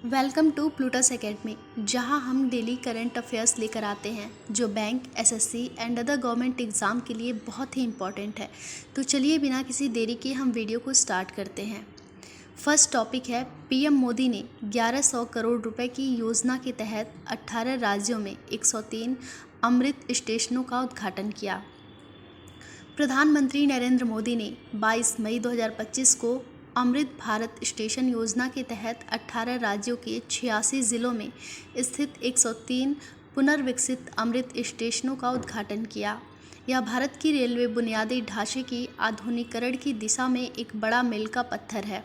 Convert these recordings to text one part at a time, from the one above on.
Welcome to Plutus academy, जहां हम daily current affairs लेकर आते हैं जो bank, SSC and other government exam के लिए बहुत ही इम्पॉर्टेंट है। तो चलिए बिना किसी देरी के हम वीडियो को स्टार्ट करते हैं। फर्स्ट टॉपिक है, पीएम मोदी ने 1100 करोड़ रुपए की योजना के तहत 18 राज्यों में 103 अमृत स्टेशनों का उद्घाटन किया। प्रधानमंत्री नरेंद्र मोदी ने 22 मई 2025 को अमृत भारत स्टेशन योजना के तहत 18 राज्यों के 86 जिलों में स्थित 103 पुनर्विकसित अमृत स्टेशनों का उद्घाटन किया। यह भारत की रेलवे बुनियादी ढांचे की आधुनिकीकरण की दिशा में एक बड़ा मील का पत्थर है।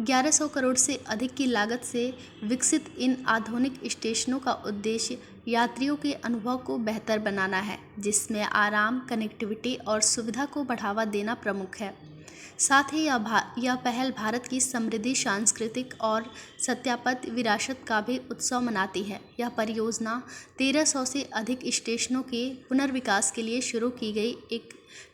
1100 करोड़ से अधिक की लागत से विकसित इन आधुनिक स्टेशनों का उद्देश्य यात्रियों के अनुभव को बेहतर बनाना है, जिसमें आराम, कनेक्टिविटी और सुविधा को बढ़ावा देना प्रमुख है। साथ ही यह पहल भारत की समृद्धि, सांस्कृतिक और सत्यापित विरासत का भी उत्सव मनाती है। यह परियोजना 1300 से अधिक स्टेशनों के पुनर्विकास के लिए शुरू की गई एक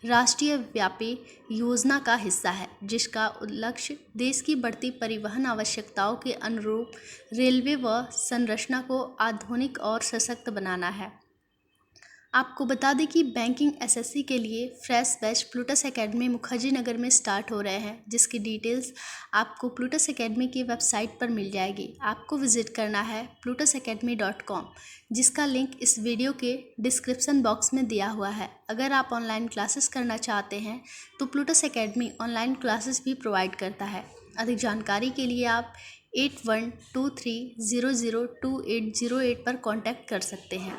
राष्ट्रीय व्यापी योजना का हिस्सा है, जिसका लक्ष्य देश की बढ़ती परिवहन आवश्यकताओं के अनुरूप रेलवे व संरचना को आधुनिक और सशक्त बनाना है। आपको बता दें कि बैंकिंग एसएससी के लिए fresh batch Plutus Academy Mukherjee Nagar में स्टार्ट हो रहे हैं, जिसकी डिटेल्स आपको प्लूटस एकेडमी की वेबसाइट पर मिल जाएगी। आपको विजिट करना है plutusacademy.com, जिसका लिंक इस वीडियो के डिस्क्रिप्शन बॉक्स में दिया हुआ है। अगर आप ऑनलाइन क्लासेस करना चाहते हैं तो प्लूटस एकेडमी ऑनलाइन क्लासेस भी प्रोवाइड करता है। अधिक जानकारी के लिए आप 8123002808 पर कॉन्टैक्ट कर सकते हैं।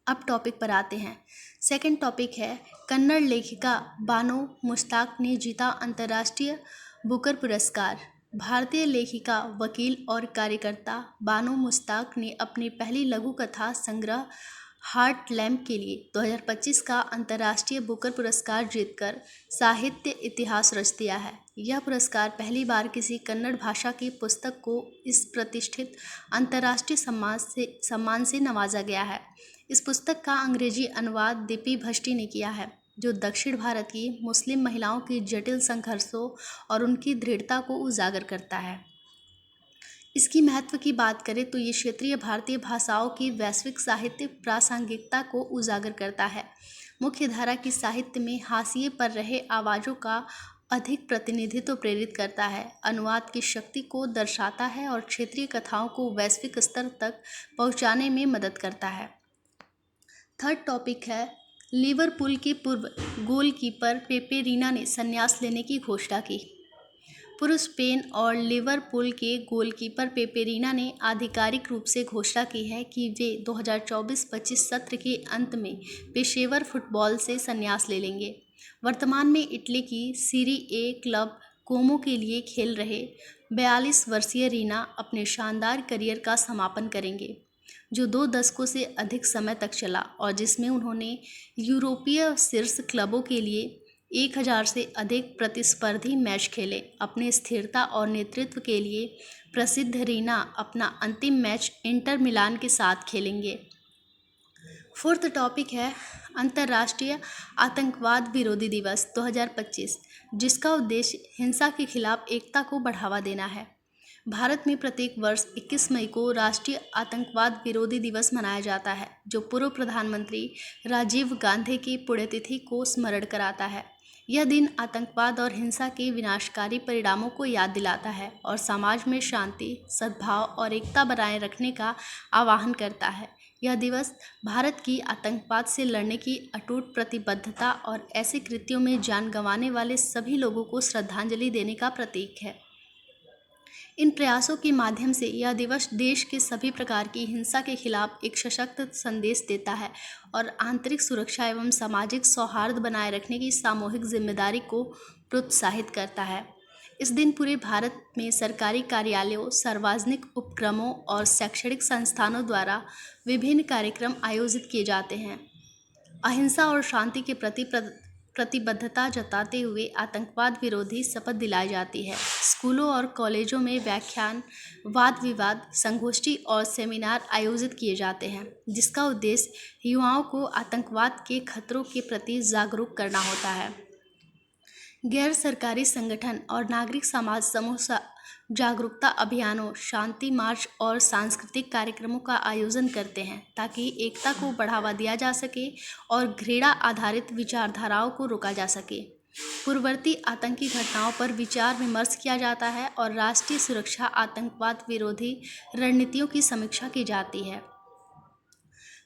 अब टॉपिक पर आते हैं। सेकंड टॉपिक है, कन्नड़ लेखिका बानो मुश्ताक ने जीता अंतर्राष्ट्रीय बुकर पुरस्कार। भारतीय लेखिका, वकील और कार्यकर्ता बानो मुश्ताक ने अपनी पहली लघु कथा संग्रह हार्ट लैम्प के लिए 2025 का अंतर्राष्ट्रीय बुकर पुरस्कार जीतकर साहित्य इतिहास रच दिया है। यह पुरस्कार पहली बार किसी कन्नड़ भाषा की पुस्तक को इस प्रतिष्ठित अंतर्राष्ट्रीय सम्मान से नवाजा गया है। इस पुस्तक का अंग्रेजी अनुवाद दीपी भट्टी ने किया है, जो दक्षिण भारत की मुस्लिम महिलाओं की जटिल संघर्षों और उनकी दृढ़ता को उजागर करता है। इसकी महत्व की बात करें तो ये क्षेत्रीय भारतीय भाषाओं की वैश्विक साहित्य प्रासंगिकता को उजागर करता है, मुख्य धारा की साहित्य में हाशिए पर रहे आवाज़ों का अधिक प्रतिनिधित्व प्रेरित करता है, अनुवाद की शक्ति को दर्शाता है और क्षेत्रीय कथाओं को वैश्विक स्तर तक पहुंचाने में मदद करता है। थर्ड टॉपिक है, लिवरपूल के पूर्व गोलकीपर पेपे रीना ने संन्यास लेने की घोषणा की। पूर्व स्पेन और लिवरपूल के गोलकीपर पेपे रीना ने आधिकारिक रूप से घोषणा की है कि वे 2024-25 सत्र के अंत में पेशेवर फुटबॉल से संन्यास ले लेंगे। वर्तमान में इटली की सीरी ए क्लब कोमो के लिए खेल रहे 42 वर्षीय रीना अपने शानदार करियर का समापन करेंगे, जो 2 दशकों से अधिक समय तक चला और जिसमें उन्होंने यूरोपीय शीर्ष क्लबों के लिए 1000 से अधिक प्रतिस्पर्धी मैच खेले। अपने स्थिरता और नेतृत्व के लिए प्रसिद्ध रीना अपना अंतिम मैच इंटर मिलान के साथ खेलेंगे। फोर्थ टॉपिक है, अंतर्राष्ट्रीय आतंकवाद विरोधी दिवस 2025, जिसका उद्देश्य हिंसा के खिलाफ एकता को बढ़ावा देना है। भारत में प्रत्येक वर्ष 21 मई को राष्ट्रीय आतंकवाद विरोधी दिवस मनाया जाता है, जो पूर्व प्रधानमंत्री राजीव गांधी की पुण्यतिथि को स्मरण कराता है। यह दिन आतंकवाद और हिंसा के विनाशकारी परिणामों को याद दिलाता है और समाज में शांति, सद्भाव और एकता बनाए रखने का आह्वान करता है। यह दिवस भारत की आतंकवाद से लड़ने की अटूट प्रतिबद्धता और ऐसे कृत्यों में जान गंवाने वाले सभी लोगों को श्रद्धांजलि देने का प्रतीक है। इन प्रयासों के माध्यम से यह दिवस देश के सभी प्रकार की हिंसा के खिलाफ एक सशक्त संदेश देता है और आंतरिक सुरक्षा एवं सामाजिक सौहार्द बनाए रखने की सामूहिक जिम्मेदारी को प्रोत्साहित करता है। इस दिन पूरे भारत में सरकारी कार्यालयों, सार्वजनिक उपक्रमों और शैक्षणिक संस्थानों द्वारा विभिन्न कार्यक्रम आयोजित किए जाते हैं। अहिंसा और शांति के प्रति प्रतिबद्धता जताते हुए आतंकवाद विरोधी शपथ दिलाई जाती है। स्कूलों और कॉलेजों में व्याख्यान, वाद विवाद, संगोष्ठी और सेमिनार आयोजित किए जाते हैं, जिसका उद्देश्य युवाओं को आतंकवाद के खतरों के प्रति जागरूक करना होता है। गैर सरकारी संगठन और नागरिक समाज समूह जागरूकता अभियानों, शांति मार्च और सांस्कृतिक कार्यक्रमों का आयोजन करते हैं ताकि एकता को बढ़ावा दिया जा सके और घृणा आधारित विचारधाराओं को रोका जा सके। पूर्ववर्ती आतंकी घटनाओं पर विचार विमर्श किया जाता है और राष्ट्रीय सुरक्षा, आतंकवाद विरोधी रणनीतियों की समीक्षा की जाती है।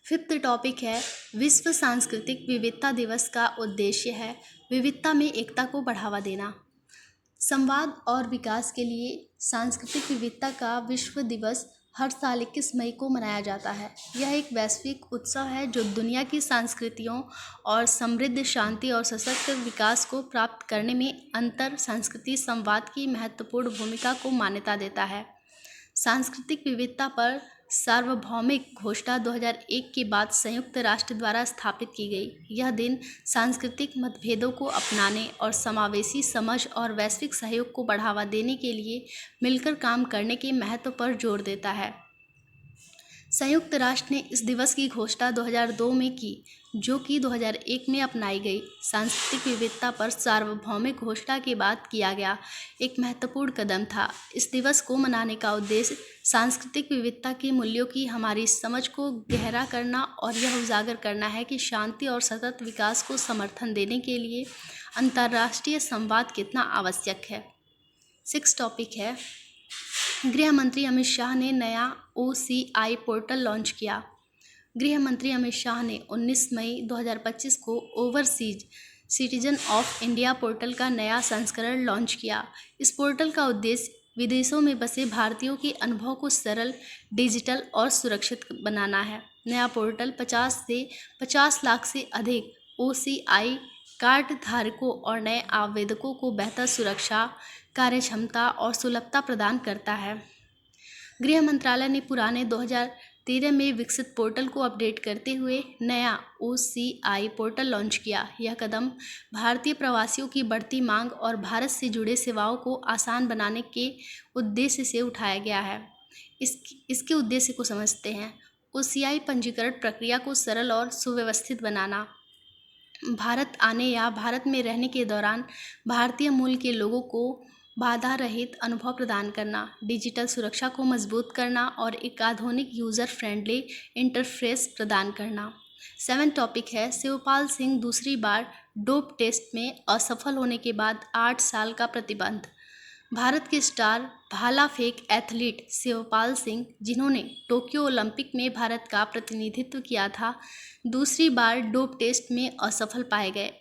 फिफ्थ टॉपिक है विश्व सांस्कृतिक विविधता दिवस का उद्देश्य है विविधता में एकता को बढ़ावा देना। संवाद और विकास के लिए सांस्कृतिक विविधता का विश्व दिवस हर साल 21 मई को मनाया जाता है। यह एक वैश्विक उत्सव है जो दुनिया की संस्कृतियों और समृद्ध, शांति और सशक्त विकास को प्राप्त करने में अंतर सांस्कृतिक संवाद की महत्वपूर्ण भूमिका को मान्यता देता है। सांस्कृतिक विविधता पर सार्वभौमिक घोषणा 2001 के बाद संयुक्त राष्ट्र द्वारा स्थापित की गई। यह दिन सांस्कृतिक मतभेदों को अपनाने और समावेशी समझ और वैश्विक सहयोग को बढ़ावा देने के लिए मिलकर काम करने के महत्व पर जोर देता है। संयुक्त राष्ट्र ने इस दिवस की घोषणा 2002 में की, जो कि 2001 में अपनाई गई सांस्कृतिक विविधता पर सार्वभौमिक घोषणा के बाद किया गया एक महत्वपूर्ण कदम था। इस दिवस को मनाने का उद्देश्य सांस्कृतिक विविधता के मूल्यों की हमारी समझ को गहरा करना और यह उजागर करना है कि शांति और सतत विकास को समर्थन देने के लिए अंतर्राष्ट्रीय संवाद कितना आवश्यक है। 6 टॉपिक है गृह मंत्री अमित शाह ने नया OCI पोर्टल लॉन्च किया। गृह मंत्री अमित शाह ने 19 मई 2025 को overseas citizen of India portal का नया संस्करण लॉन्च किया। इस पोर्टल का उद्देश्य विदेशों में बसे भारतीयों के अनुभव को सरल, डिजिटल और सुरक्षित बनाना है। नया पोर्टल 50 लाख से अधिक OCI कार्ड धारकों और नए आवेदकों को बेहतर सुरक्षा, कार्यक्षमता और सुलभता प्रदान करता है। गृह मंत्रालय ने पुराने 2013 में विकसित पोर्टल को अपडेट करते हुए नया OCI पोर्टल लॉन्च किया। यह कदम भारतीय प्रवासियों की बढ़ती मांग और भारत से जुड़े सेवाओं को आसान बनाने के उद्देश्य से उठाया गया है। इसके उद्देश्य को समझते हैं। OCI पंजीकरण प्रक्रिया को सरल और सुव्यवस्थित बनाना, भारत आने या भारत में रहने के दौरान भारतीय मूल के लोगों को बाधा रहित अनुभव प्रदान करना, डिजिटल सुरक्षा को मजबूत करना और एक आधुनिक यूज़र फ्रेंडली इंटरफेस प्रदान करना। 7 टॉपिक है शिवपाल सिंह दूसरी बार डोप टेस्ट में असफल होने के बाद 8 साल का प्रतिबंध। भारत के स्टार भाला फेंक एथलीट शिवपाल सिंह, जिन्होंने टोक्यो ओलंपिक में भारत का प्रतिनिधित्व किया था, दूसरी बार डोप टेस्ट में असफल पाए गए।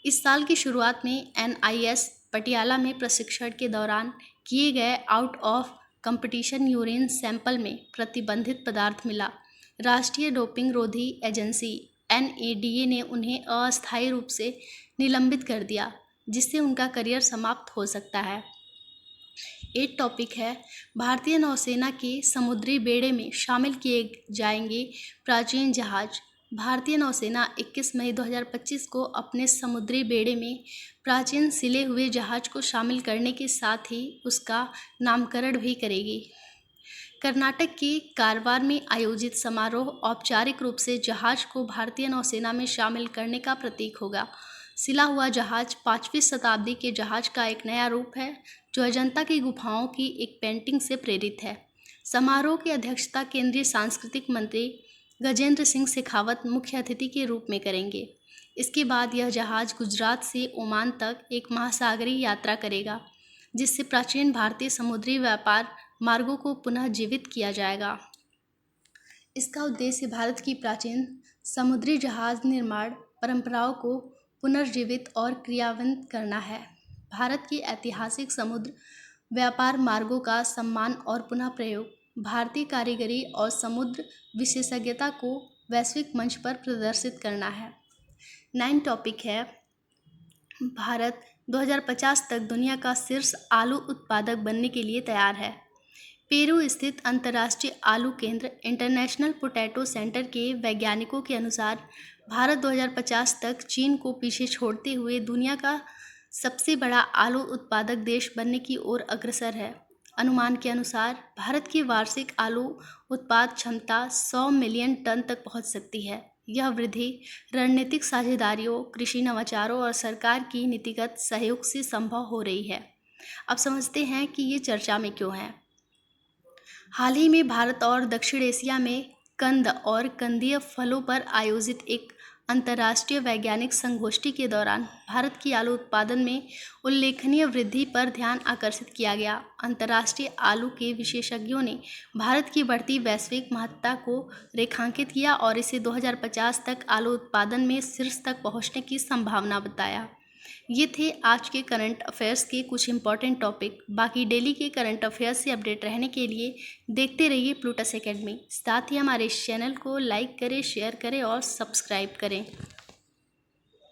इस साल की शुरुआत में NIS पटियाला में प्रशिक्षण के दौरान किए गए out of competition urine sample में प्रतिबंधित पदार्थ मिला। राष्ट्रीय डोपिंग रोधी एजेंसी NADA ने उन्हें अस्थायी रूप से निलंबित कर दिया, जिससे उनका करियर समाप्त हो सकता है। 8 टॉपिक है भारतीय नौसेना के समुद्री बेड़े में शामिल किए जाएंगे प्राचीन जहाज। भारतीय नौसेना 21 मई 2025 को अपने समुद्री बेड़े में प्राचीन सिले हुए जहाज को शामिल करने के साथ ही उसका नामकरण भी करेगी। कर्नाटक के कारवार में आयोजित समारोह औपचारिक रूप से जहाज को भारतीय नौसेना में शामिल करने का प्रतीक होगा। सिला हुआ जहाज 5वीं शताब्दी के जहाज का एक नया रूप है, जो अजंता की गुफाओं की एक पेंटिंग से प्रेरित है। समारोह की अध्यक्षता केंद्रीय सांस्कृतिक मंत्री गजेंद्र सिंह शेखावत मुख्य अतिथि के रूप में करेंगे। इसके बाद यह जहाज गुजरात से ओमान तक एक महासागरीय यात्रा करेगा, जिससे प्राचीन भारतीय समुद्री व्यापार मार्गों को पुनः जीवित किया जाएगा। इसका उद्देश्य भारत की प्राचीन समुद्री जहाज निर्माण परंपराओं को पुनर्जीवित और क्रियान्वित करना है। भारत की ऐतिहासिक समुद्र व्यापार मार्गों का सम्मान और पुनः प्रयोग, भारतीय कारीगरी और समुद्र विशेषज्ञता को वैश्विक मंच पर प्रदर्शित करना है। 9 टॉपिक है भारत 2050 तक दुनिया का शीर्ष आलू उत्पादक बनने के लिए तैयार है। पेरू स्थित अंतर्राष्ट्रीय आलू केंद्र इंटरनेशनल पोटैटो सेंटर के वैज्ञानिकों के अनुसार भारत 2050 तक चीन को पीछे छोड़ते हुए दुनिया का सबसे बड़ा आलू उत्पादक देश बनने की ओर अग्रसर है। अनुमान के अनुसार भारत की वार्षिक आलू उत्पाद क्षमता 100 मिलियन टन तक पहुंच सकती है। यह वृद्धि रणनीतिक साझेदारियों, कृषि नवाचारों और सरकार की नीतिगत सहयोग से संभव हो रही है। अब समझते हैं कि ये चर्चा में क्यों है। हाल ही में भारत और दक्षिण एशिया में कंद और कंदीय फलों पर आयोजित एक अंतर्राष्ट्रीय वैज्ञानिक संगोष्ठी के दौरान भारत की आलू उत्पादन में उल्लेखनीय वृद्धि पर ध्यान आकर्षित किया गया। अंतर्राष्ट्रीय आलू के विशेषज्ञों ने भारत की बढ़ती वैश्विक महत्ता को रेखांकित किया और इसे 2050 तक आलू उत्पादन में शीर्ष तक पहुंचने की संभावना बताया। ये थे आज के करंट अफेयर्स के कुछ इंपॉर्टेंट टॉपिक। बाकी डेली के करंट अफेयर्स से अपडेट रहने के लिए देखते रहिए प्लूटस एकेडमी। साथ ही हमारे इस चैनल को लाइक करें, शेयर करें और सब्सक्राइब करें।